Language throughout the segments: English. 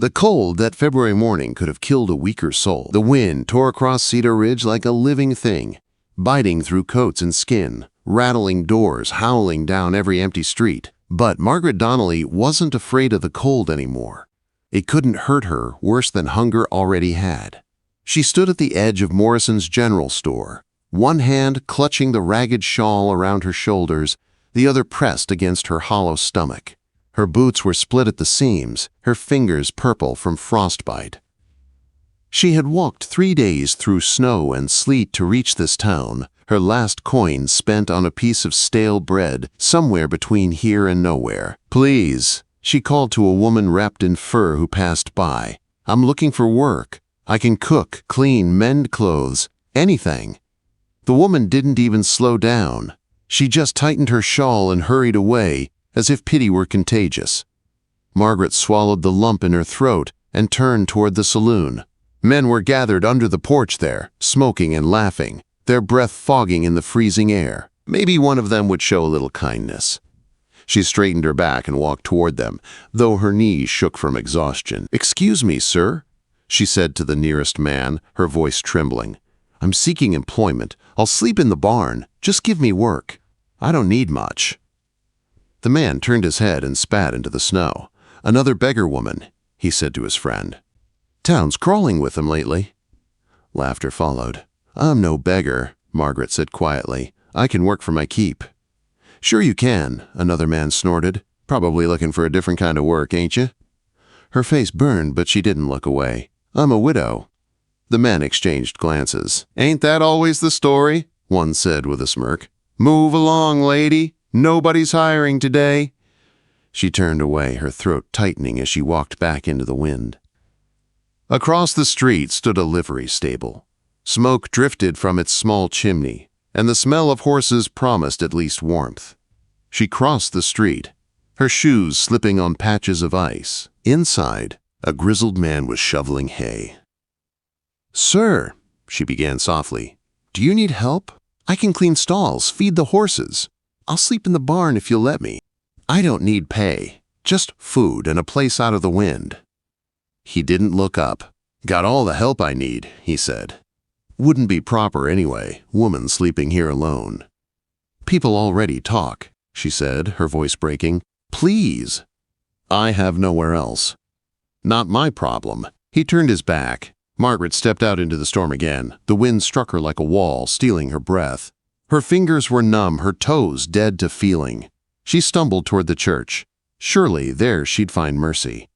The cold that February morning could have killed a weaker soul. The wind tore across Cedar Ridge like a living thing, biting through coats and skin, rattling doors, howling down every empty street. But Margaret Donnelly wasn't afraid of the cold anymore. It couldn't hurt her worse than hunger already had. She stood at the edge of Morrison's general store, one hand clutching the ragged shawl around her shoulders, the other pressed against her hollow stomach. Her boots were split at the seams, her fingers purple from frostbite. She had walked 3 days through snow and sleet to reach this town, her last coin spent on a piece of stale bread somewhere between here and nowhere. "Please," she called to a woman wrapped in fur who passed by. "I'm looking for work. I can cook, clean, mend clothes, anything." The woman didn't even slow down. She just tightened her shawl and hurried away, as if pity were contagious. Margaret swallowed the lump in her throat and turned toward the saloon. Men were gathered under the porch there, smoking and laughing, their breath fogging in the freezing air. Maybe one of them would show a little kindness. She straightened her back and walked toward them, though her knees shook from exhaustion. "Excuse me, sir," she said to the nearest man, her voice trembling. "I'm seeking employment. I'll sleep in the barn. Just give me work. I don't need much." The man turned his head and spat into the snow. "Another beggar woman," he said to his friend. "Town's crawling with them lately." Laughter followed. "I'm no beggar," Margaret said quietly. "I can work for my keep." "Sure you can," another man snorted. "Probably looking for a different kind of work, ain't you?" Her face burned, but she didn't look away. "I'm a widow." The men exchanged glances. "Ain't that always the story?" one said with a smirk. "Move along, lady. Nobody's hiring today." She turned away, her throat tightening as she walked back into the wind. Across the street stood a livery stable. Smoke drifted from its small chimney, and the smell of horses promised at least warmth. She crossed the street, her shoes slipping on patches of ice. Inside, a grizzled man was shoveling hay. "Sir," she began softly, "do you need help? I can clean stalls, feed the horses. I'll sleep in the barn if you'll let me. I don't need pay, just food and a place out of the wind." He didn't look up. "Got all the help I need," he said. "Wouldn't be proper anyway, woman sleeping here alone." "People already talk," she said, her voice breaking. "Please." "I have nowhere else." "Not my problem." He turned his back. Margaret stepped out into the storm again. The wind struck her like a wall, stealing her breath. Her fingers were numb, her toes dead to feeling. She stumbled toward the church. Surely there she'd find mercy.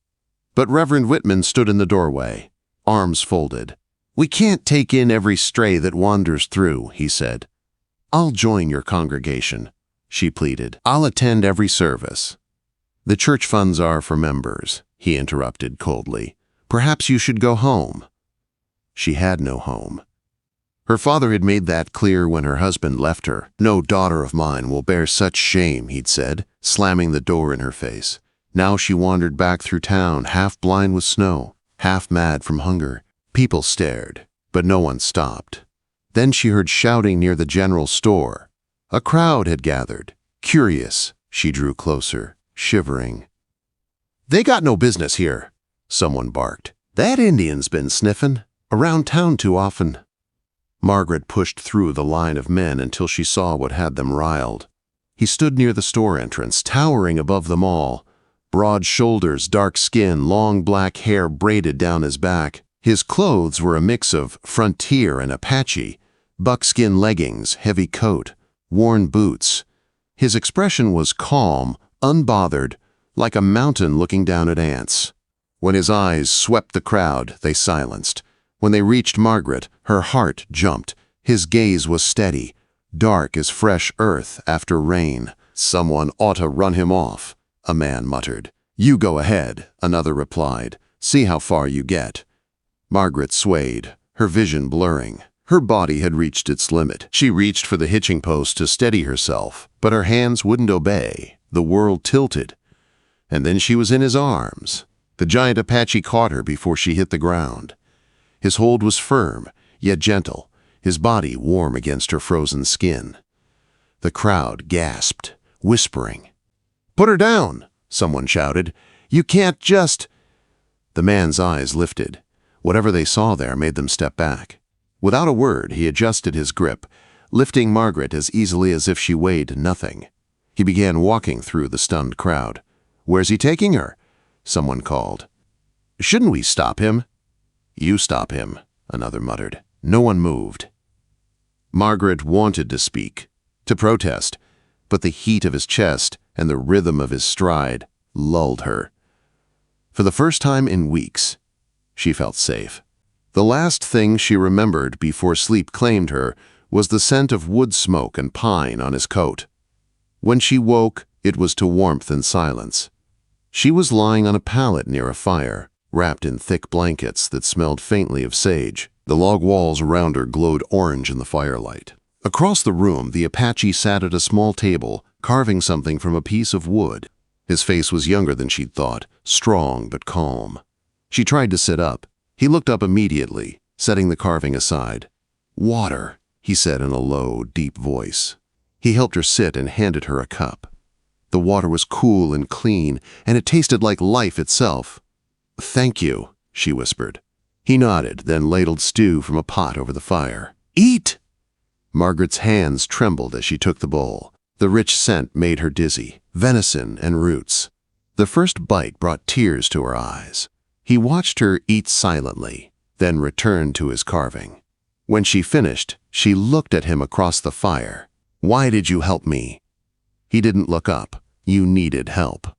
But Reverend Whitman stood in the doorway, arms folded. "We can't take in every stray that wanders through," he said. "I'll join your congregation," she pleaded. "I'll attend every service." "The church funds are for members," he interrupted coldly. "Perhaps you should go home." She had no home. Her father had made that clear when her husband left her. "No daughter of mine will bear such shame," he'd said, slamming the door in her face. Now she wandered back through town, half blind with snow, half mad from hunger. People stared, but no one stopped. Then she heard shouting near the general store. A crowd had gathered. Curious, she drew closer, shivering. "They got no business here," someone barked. "That Indian's been sniffing around town too often." Margaret pushed through the line of men until she saw what had them riled. He stood near the store entrance, towering above them all. Broad shoulders, dark skin, long black hair braided down his back. His clothes were a mix of frontier and Apache, buckskin leggings, heavy coat, worn boots. His expression was calm, unbothered, like a mountain looking down at ants. When his eyes swept the crowd, they silenced. When they reached Margaret, her heart jumped. His gaze was steady, dark as fresh earth after rain. "Someone ought to run him off," a man muttered. "You go ahead," another replied. "See how far you get." Margaret swayed, her vision blurring. Her body had reached its limit. She reached for the hitching post to steady herself, but her hands wouldn't obey. The world tilted. And then she was in his arms. The giant Apache caught her before she hit the ground. His hold was firm, yet gentle, his body warm against her frozen skin. The crowd gasped, whispering. "Put her down," someone shouted. "You can't just—" The man's eyes lifted. Whatever they saw there made them step back. Without a word, he adjusted his grip, lifting Margaret as easily as if she weighed nothing. He began walking through the stunned crowd. "Where's he taking her?" someone called. "Shouldn't we stop him?" "You stop him," another muttered. No one moved. Margaret wanted to speak, to protest, but the heat of his chest and the rhythm of his stride lulled her. For the first time in weeks, she felt safe. The last thing she remembered before sleep claimed her was the scent of wood smoke and pine on his coat. When she woke, it was to warmth and silence. She was lying on a pallet near a fire, wrapped in thick blankets that smelled faintly of sage. The log walls around her glowed orange in the firelight. Across the room, the Apache sat at a small table, carving something from a piece of wood. His face was younger than she'd thought, strong but calm. She tried to sit up. He looked up immediately, setting the carving aside. "Water," he said in a low, deep voice. He helped her sit and handed her a cup. The water was cool and clean, and it tasted like life itself. "Thank you," she whispered. He nodded, then ladled stew from a pot over the fire. "Eat!" Margaret's hands trembled as she took the bowl. The rich scent made her dizzy, venison and roots. The first bite brought tears to her eyes. He watched her eat silently, then returned to his carving. When she finished, she looked at him across the fire. "Why did you help me?" He didn't look up. "You needed help."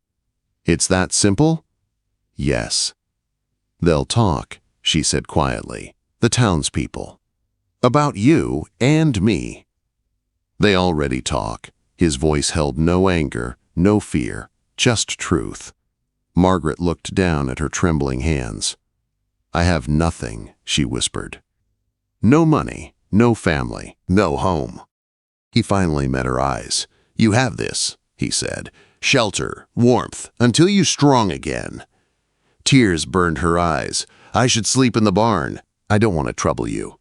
"It's that simple?" "Yes." "They'll talk," she said quietly. "The townspeople. About you and me." "They already talk." His voice held no anger, no fear, just truth. Margaret looked down at her trembling hands. "I have nothing," she whispered. "No money, no family, no home." He finally met her eyes. "You have this," he said. "Shelter, warmth, until you're strong again." Tears burned her eyes. "I should sleep in the barn." "I don't want to trouble you."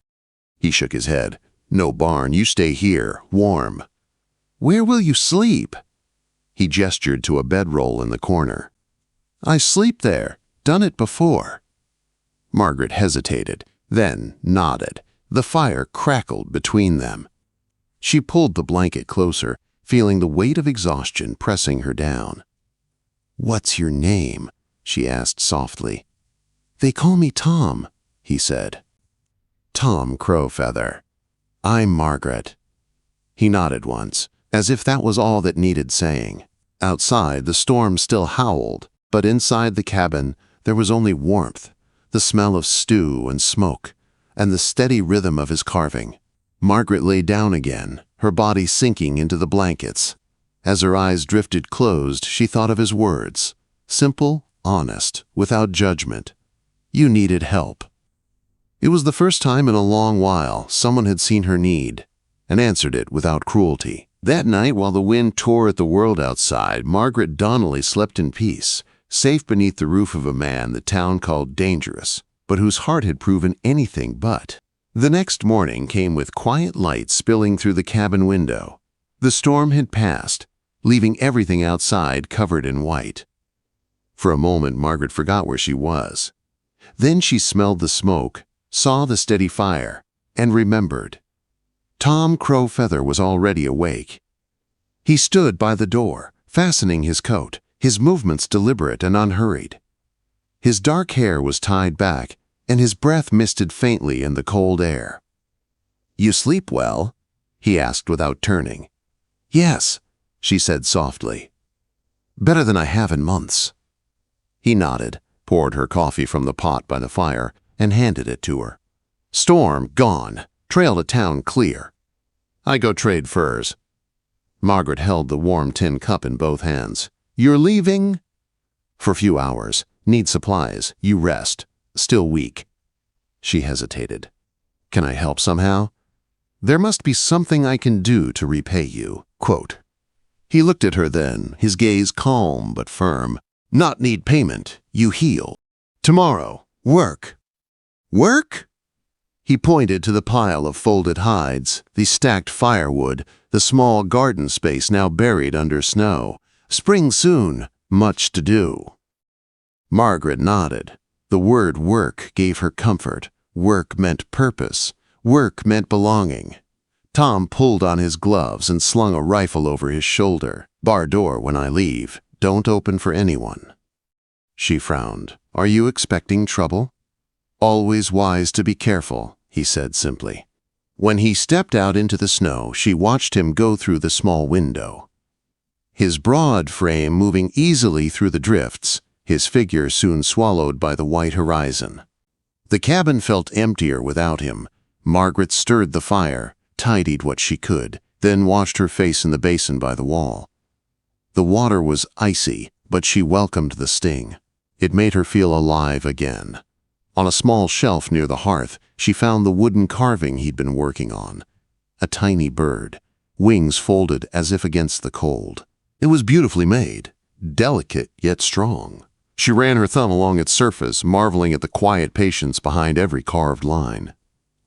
He shook his head. "No barn, you stay here, warm." "Where will you sleep?" He gestured to a bedroll in the corner. "I sleep there. Done it before." Margaret hesitated, then nodded. The fire crackled between them. She pulled the blanket closer, feeling the weight of exhaustion pressing her down. "What's your name?" she asked softly. "They call me Tom," he said. "Tom Crowfeather. I'm Margaret." He nodded once, as if that was all that needed saying. Outside, the storm still howled, but inside the cabin, there was only warmth, the smell of stew and smoke, and the steady rhythm of his carving. Margaret lay down again, her body sinking into the blankets. As her eyes drifted closed, she thought of his words, simple, honest, without judgment. "You needed help." It was the first time in a long while someone had seen her need, and answered it without cruelty. That night, while the wind tore at the world outside, Margaret Donnelly slept in peace, safe beneath the roof of a man the town called dangerous, but whose heart had proven anything but. The next morning came with quiet light spilling through the cabin window. The storm had passed, leaving everything outside covered in white. For a moment, Margaret forgot where she was. Then she smelled the smoke, saw the steady fire, and remembered. Tom Crowfeather was already awake. He stood by the door, fastening his coat, his movements deliberate and unhurried. His dark hair was tied back, and his breath misted faintly in the cold air. "You sleep well?" he asked without turning. "Yes," she said softly. "Better than I have in months." He nodded, poured her coffee from the pot by the fire, and handed it to her. "Storm gone. Trail to town clear. I go trade furs." Margaret held the warm tin cup in both hands. "You're leaving?" "For a few hours. Need supplies. You rest. Still weak." She hesitated. "Can I help somehow?" "There must be something I can do to repay you." Quote. He looked at her then, his gaze calm but firm. "Not need payment. You heal. Tomorrow. Work." "Work?" He pointed to the pile of folded hides, the stacked firewood, the small garden space now buried under snow. "Spring soon. Much to do." Margaret nodded. The word work gave her comfort. Work meant purpose. Work meant belonging. Tom pulled on his gloves and slung a rifle over his shoulder. "Bar door when I leave. Don't open for anyone." She frowned. "Are you expecting trouble?" "Always wise to be careful," he said simply. When he stepped out into the snow, she watched him go through the small window. His broad frame moving easily through the drifts, his figure soon swallowed by the white horizon. The cabin felt emptier without him. Margaret stirred the fire, tidied what she could, then washed her face in the basin by the wall. The water was icy, but she welcomed the sting. It made her feel alive again. On a small shelf near the hearth, she found the wooden carving he'd been working on. A tiny bird, wings folded as if against the cold. It was beautifully made, delicate yet strong. She ran her thumb along its surface, marveling at the quiet patience behind every carved line.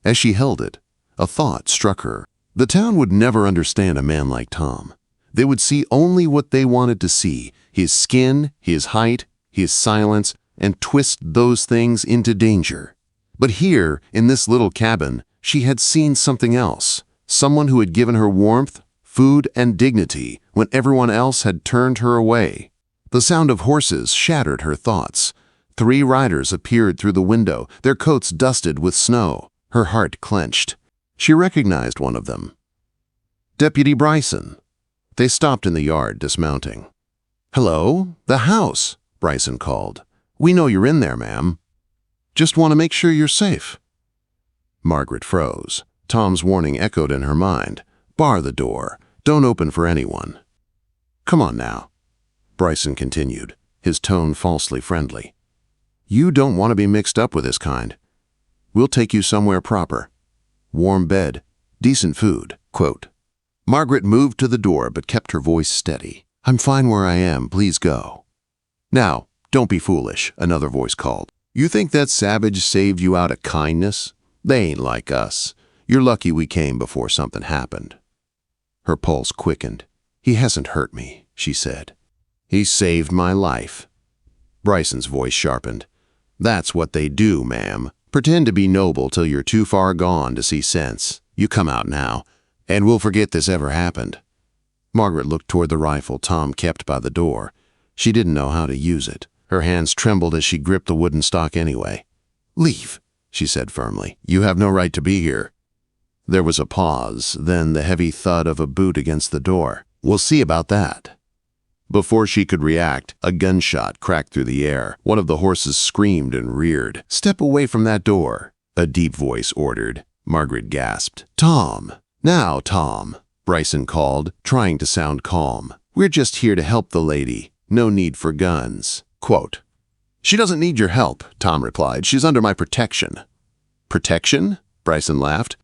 As she held it, a thought struck her. The town would never understand a man like Tom. They would see only what they wanted to see: his skin, his height, his silence, and twist those things into danger. But here, in this little cabin, she had seen something else. Someone who had given her warmth, food, and dignity when everyone else had turned her away. The sound of horses shattered her thoughts. 3 riders appeared through the window, their coats dusted with snow. Her heart clenched. She recognized one of them. Deputy Bryson. They stopped in the yard, dismounting. "Hello, the house," Bryson called. "We know you're in there, ma'am. Just want to make sure you're safe." Margaret froze. Tom's warning echoed in her mind. "Bar the door. Don't open for anyone." "Come on now," Bryson continued, his tone falsely friendly. "You don't want to be mixed up with this kind. We'll take you somewhere proper. Warm bed, decent food." Quote. Margaret moved to the door but kept her voice steady. "I'm fine where I am. Please go." "Now, don't be foolish," another voice called. "You think that savage saved you out of kindness? They ain't like us. You're lucky we came before something happened." Her pulse quickened. "He hasn't hurt me," she said. "He saved my life." Bryson's voice sharpened. "That's what they do, ma'am. Pretend to be noble till you're too far gone to see sense. You come out now, and we'll forget this ever happened." Margaret looked toward the rifle Tom kept by the door. She didn't know how to use it. Her hands trembled as she gripped the wooden stock anyway. "Leave," she said firmly. "You have no right to be here." There was a pause, then the heavy thud of a boot against the door. "We'll see about that." Before she could react, a gunshot cracked through the air. One of the horses screamed and reared. "Step away from that door," a deep voice ordered. Margaret gasped. "Tom! Now, Tom!" Bryson called, trying to sound calm. "We're just here to help the lady. No need for guns." Quote. "She doesn't need your help," Tom replied. "She's under my protection." "Protection?" Bryson laughed.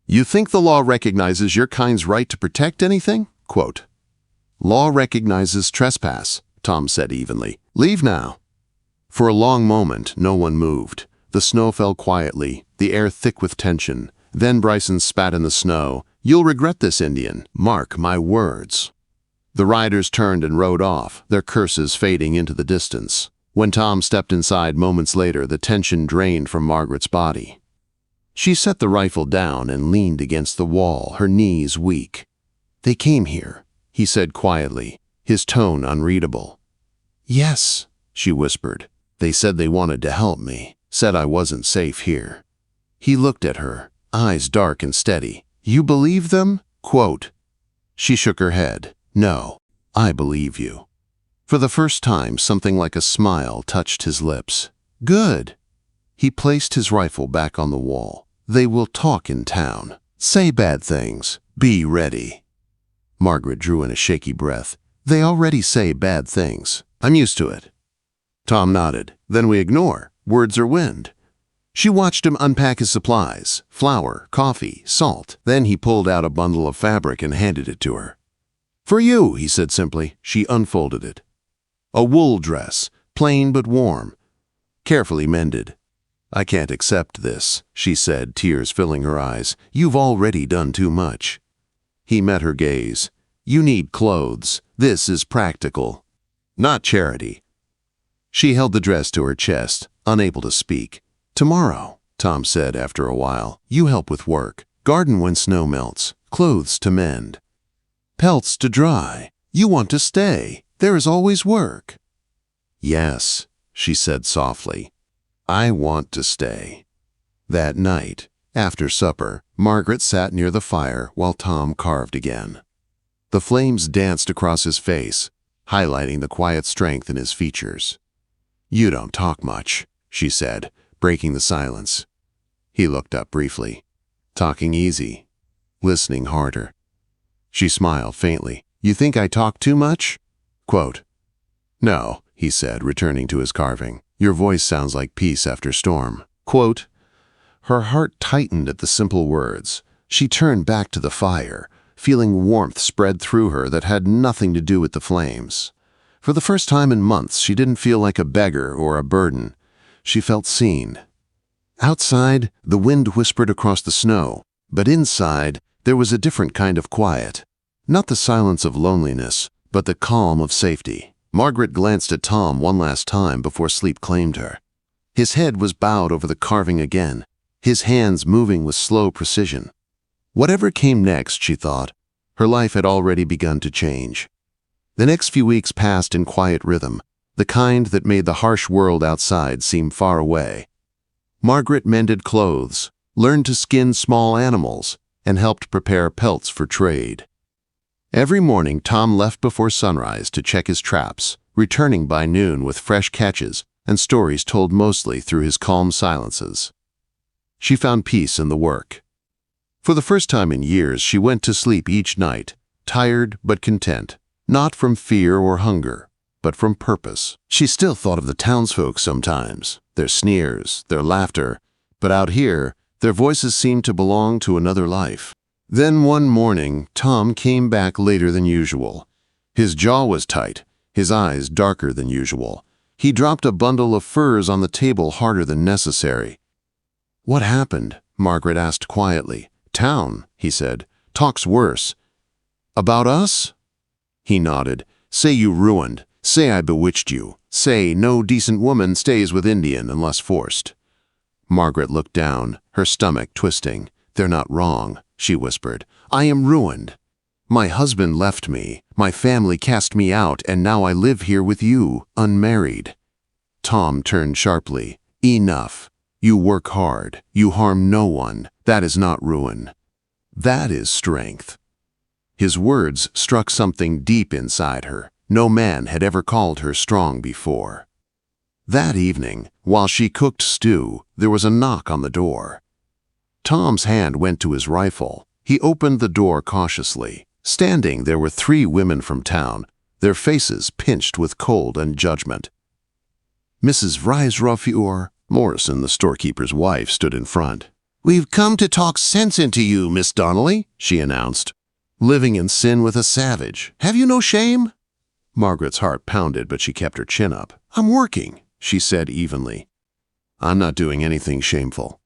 "You think the law recognizes your kind's right to protect anything?" Quote. "Law recognizes trespass," Tom said evenly. "Leave now." For a long moment, no one moved. The snow fell quietly, the air thick with tension. Then Bryson spat in the snow. "You'll regret this, Indian. Mark my words." The riders turned and rode off, their curses fading into the distance. When Tom stepped inside moments later, the tension drained from Margaret's body. She set the rifle down and leaned against the wall, her knees weak. "They came here," he said quietly, his tone unreadable. "Yes," she whispered. "They said they wanted to help me, said I wasn't safe here." He looked at her, eyes dark and steady. "You believe them?" Quote. She shook her head. "No, I believe you." For the first time, something like a smile touched his lips. "Good." He placed his rifle back on the wall. "They will talk in town. Say bad things. Be ready." Margaret drew in a shaky breath. "They already say bad things. I'm used to it." Tom nodded. "Then we ignore. Words are wind." She watched him unpack his supplies: flour, coffee, salt. Then he pulled out a bundle of fabric and handed it to her. "For you," he said simply. She unfolded it. A wool dress, plain but warm, carefully mended. "I can't accept this," she said, tears filling her eyes. "You've already done too much." He met her gaze. "You need clothes. This is practical, not charity." She held the dress to her chest. unable to speak. "Tomorrow," Tom said after a while. "You help with work. Garden when snow melts. Clothes to mend. Pelts to dry. You want to stay. There is always work." "Yes," she said softly. "I want to stay." That night, after supper, Margaret sat near the fire while Tom carved again. The flames danced across his face, highlighting the quiet strength in his features. "You don't talk much," she said, breaking the silence. He looked up briefly. "Talking easy. Listening harder." She smiled faintly. "You think I talk too much?" Quote, "No," he said, returning to his carving. "Your voice sounds like peace after storm." Quote, her heart tightened at the simple words. She turned back to the fire, feeling warmth spread through her that had nothing to do with the flames. For the first time in months, she didn't feel like a beggar or a burden. She felt seen. Outside, the wind whispered across the snow, but inside, there was a different kind of quiet. Not the silence of loneliness, but the calm of safety. Margaret glanced at Tom one last time before sleep claimed her. His head was bowed over the carving again, his hands moving with slow precision. Whatever came next, she thought, her life had already begun to change. The next few weeks passed in quiet rhythm, the kind that made the harsh world outside seem far away. Margaret mended clothes, learned to skin small animals, and helped prepare pelts for trade. Every morning, Tom left before sunrise to check his traps, returning by noon with fresh catches and stories told mostly through his calm silences. She found peace in the work. For the first time in years, she went to sleep each night, tired but content, not from fear or hunger, but from purpose. She still thought of the townsfolk sometimes, their sneers, their laughter, but out here, their voices seemed to belong to another life. Then one morning, Tom came back later than usual. His jaw was tight, his eyes darker than usual. He dropped a bundle of furs on the table harder than necessary. "What happened?" Margaret asked quietly. "Town," he said. "Talk's worse." "About us?" He nodded. "Say you ruined. Say I bewitched you. Say no decent woman stays with Indian unless forced." Margaret looked down, her stomach twisting. "They're not wrong," she whispered. "I am ruined. My husband left me, my family cast me out, and now I live here with you, unmarried." Tom turned sharply. "Enough. You work hard. You harm no one. That is not ruin. That is strength." His words struck something deep inside her. No man had ever called her strong before. That evening, while she cooked stew, there was a knock on the door. Tom's hand went to his rifle. He opened the door cautiously. Standing there were 3 women from town, their faces pinched with cold and judgment. "Mrs. Reisroffior," Morrison, the storekeeper's wife, stood in front. "We've come to talk sense into you, Miss Donnelly," she announced. "Living in sin with a savage. Have you no shame?" Margaret's heart pounded, but she kept her chin up. "I'm working," she said evenly. "I'm not doing anything shameful."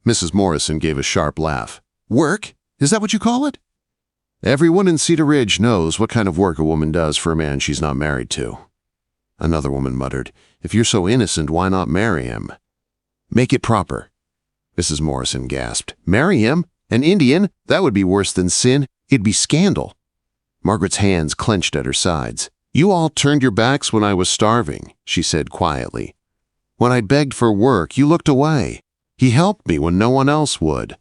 Mrs. Morrison gave a sharp laugh. "Work? Is that what you call it?" "Everyone in Cedar Ridge knows what kind of work a woman does for a man she's not married to." Another woman muttered, "If you're so innocent, why not marry him?" "Make it proper." Mrs. Morrison gasped. "Marry him? An Indian? That would be worse than sin. It'd be scandal." Margaret's hands clenched at her sides. "You all turned your backs when I was starving," she said quietly. "When I begged for work, you looked away. He helped me when no one else would.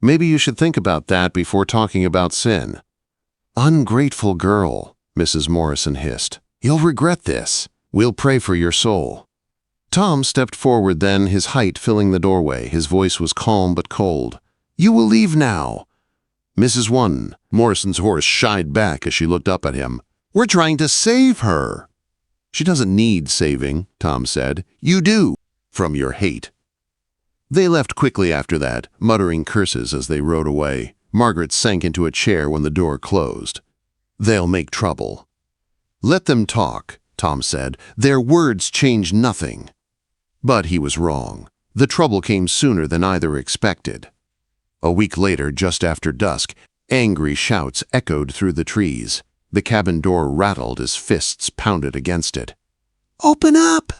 Maybe you should think about that before talking about sin." "Ungrateful girl," Mrs. Morrison hissed. "You'll regret this. We'll pray for your soul." Tom stepped forward then, his height filling the doorway. His voice was calm but cold. "You will leave now." "Mrs. One," Morrison's horse shied back as she looked up at him. "We're trying to save her." "She doesn't need saving," Tom said. "You do, from your hate." They left quickly after that, muttering curses as they rode away. Margaret sank into a chair when the door closed. "They'll make trouble." "Let them talk," Tom said. "Their words change nothing." But he was wrong. The trouble came sooner than either expected. A week later, just after dusk, angry shouts echoed through the trees. The cabin door rattled as fists pounded against it. "Open up!"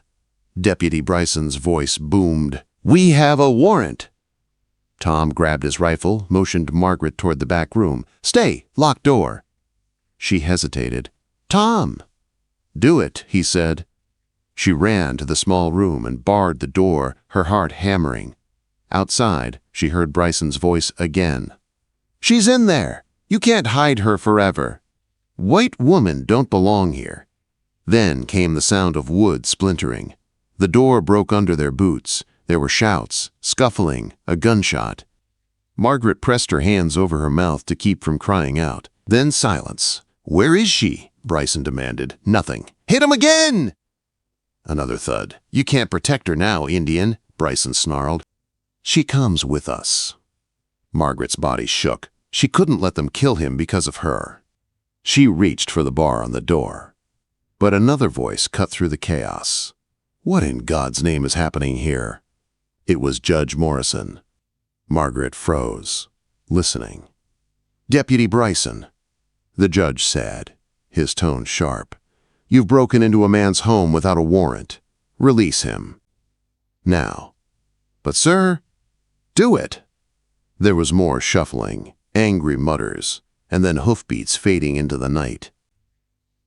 Deputy Bryson's voice boomed. "We have a warrant." Tom grabbed his rifle, motioned Margaret toward the back room. "Stay! Locked door." She hesitated. "Tom!" "Do it," he said. She ran to the small room and barred the door, her heart hammering. Outside, she heard Bryson's voice again. "She's in there! You can't hide her forever. White women don't belong here." Then came the sound of wood splintering. The door broke under their boots. There were shouts, scuffling, a gunshot. Margaret pressed her hands over her mouth to keep from crying out. Then silence. "Where is she?" Bryson demanded. "Nothing." "Hit him again!" Another thud. "You can't protect her now, Indian," Bryson snarled. "She comes with us." Margaret's body shook. She couldn't let them kill him because of her. She reached for the bar on the door. But another voice cut through the chaos. "What in God's name is happening here?" It was Judge Morrison. Margaret froze, listening. "Deputy Bryson," the judge said, his tone sharp. "You've broken into a man's home without a warrant. Release him. Now." "But sir—" "Do it." There was more shuffling, angry mutters, and then hoofbeats fading into the night.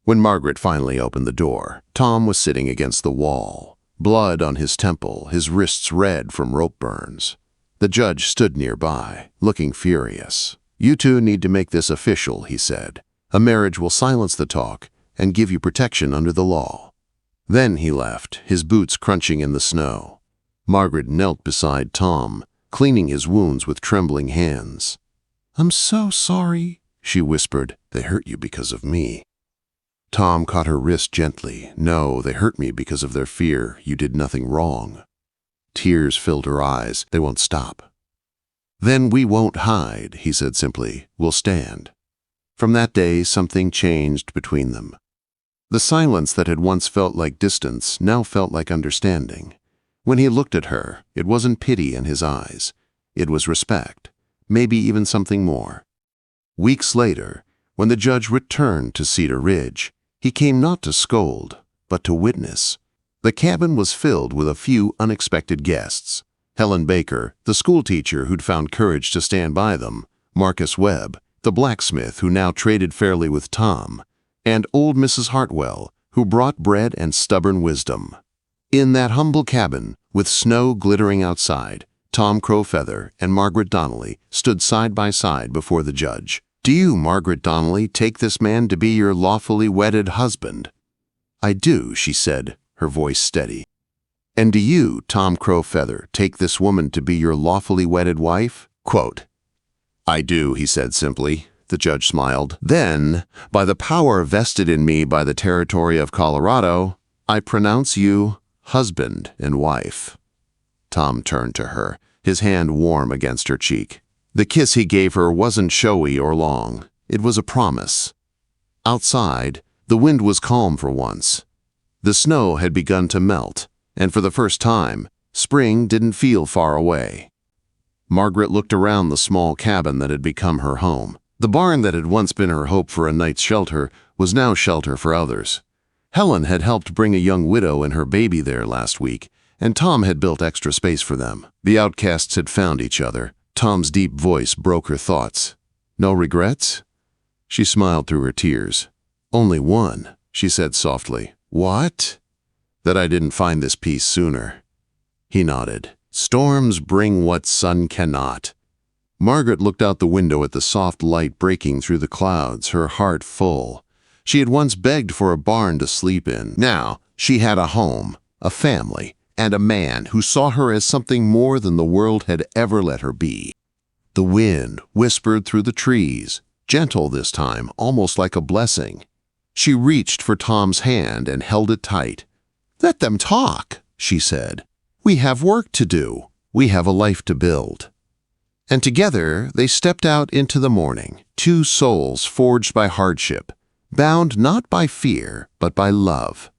When Margaret finally opened the door, Tom was sitting against the wall, blood on his temple, his wrists red from rope burns. The judge stood nearby, looking furious. "You two need to make this official," he said. "A marriage will silence the talk and give you protection under the law." Then he left, his boots crunching in the snow. Margaret knelt beside Tom, cleaning his wounds with trembling hands. "I'm so sorry," she whispered. "They hurt you because of me." Tom caught her wrist gently. "No, they hurt me because of their fear. You did nothing wrong." Tears filled her eyes. "They won't stop." "Then we won't hide," he said simply. "We'll stand." From that day, something changed between them. The silence that had once felt like distance now felt like understanding. When he looked at her, it wasn't pity in his eyes. It was respect, maybe even something more. Weeks later, when the judge returned to Cedar Ridge, he came not to scold, but to witness. The cabin was filled with a few unexpected guests. Helen Baker, the schoolteacher who'd found courage to stand by them, Marcus Webb, the blacksmith who now traded fairly with Tom, and old Mrs. Hartwell, who brought bread and stubborn wisdom. In that humble cabin, with snow glittering outside, Tom Crowfeather and Margaret Donnelly stood side by side before the judge. "Do you, Margaret Donnelly, take this man to be your lawfully wedded husband?" "I do," she said, her voice steady. "And do you, Tom Crowfeather, take this woman to be your lawfully wedded wife?" Quote, "I do," he said simply. The judge smiled. "Then, by the power vested in me by the territory of Colorado, I pronounce you husband and wife." Tom turned to her, his hand warm against her cheek. The kiss he gave her wasn't showy or long. It was a promise. Outside, the wind was calm for once. The snow had begun to melt, and for the first time, spring didn't feel far away. Margaret looked around the small cabin that had become her home. The barn that had once been her hope for a night's shelter was now shelter for others. Helen had helped bring a young widow and her baby there last week, and Tom had built extra space for them. The outcasts had found each other. Tom's deep voice broke her thoughts. "No regrets?" She smiled through her tears. "Only one," she said softly. "What?" "That I didn't find this peace sooner." He nodded. "Storms bring what sun cannot." Margaret looked out the window at the soft light breaking through the clouds, her heart full. She had once begged for a barn to sleep in. Now she had a home, a family, and a man who saw her as something more than the world had ever let her be. The wind whispered through the trees, gentle this time, almost like a blessing. She reached for Tom's hand and held it tight. "Let them talk," she said. "We have work to do. We have a life to build." And together they stepped out into the morning, two souls forged by hardship, bound not by fear, but by love.